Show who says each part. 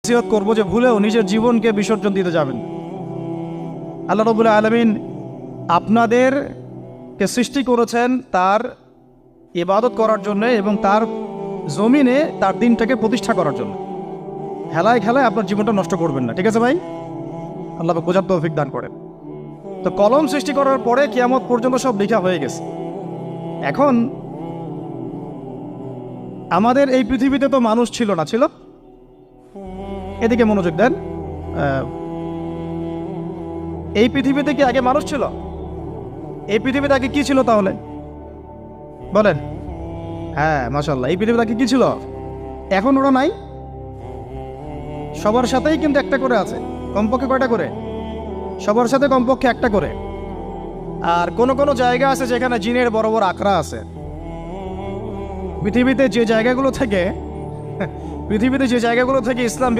Speaker 1: নসিহত করবো যে ভুলেও নিজের জীবনকে বিসর্জন দিতে যাবেন। আল্লাহ রাব্বুল আলামিন আপনাদেরকে সৃষ্টি করেছেন তার ইবাদত করার জন্য এবং তার জমিনে তার দিনটাকে প্রতিষ্ঠা করার জন্য। খেলায় খেলায় আপনার জীবনটা নষ্ট করবেন না, ঠিক আছে ভাই? আল্লাহ পাক বোঝার তৌফিক দান করেন। তো কলম সৃষ্টি করার পরে কিয়ামত পর্যন্ত সব লেখা হয়ে গেছে। এখন আমাদের এই পৃথিবীতে তো মানুষ ছিল না, ছিল? এদিকে মনোযোগ দেন। এই পৃথিবীতে কি আগে মানুষ ছিল? এই পৃথিবীতে আগে কি ছিল তাহলে বলেন? হ্যাঁ, মাশাআল্লাহ। এই পৃথিবীতে আগে কি ছিল? এখন ওরা নাই? সবার সাথেই কিন্তু একটা করে আছে। কমপক্ষে কয়টা করে? সবার সাথে কমপক্ষে একটা করে। আর কোন কোন জায়গা আছে যেখানে জিনের বড় বড় আখড়া আছে। পৃথিবীতে যে জায়গাগুলো থেকে ইসলাম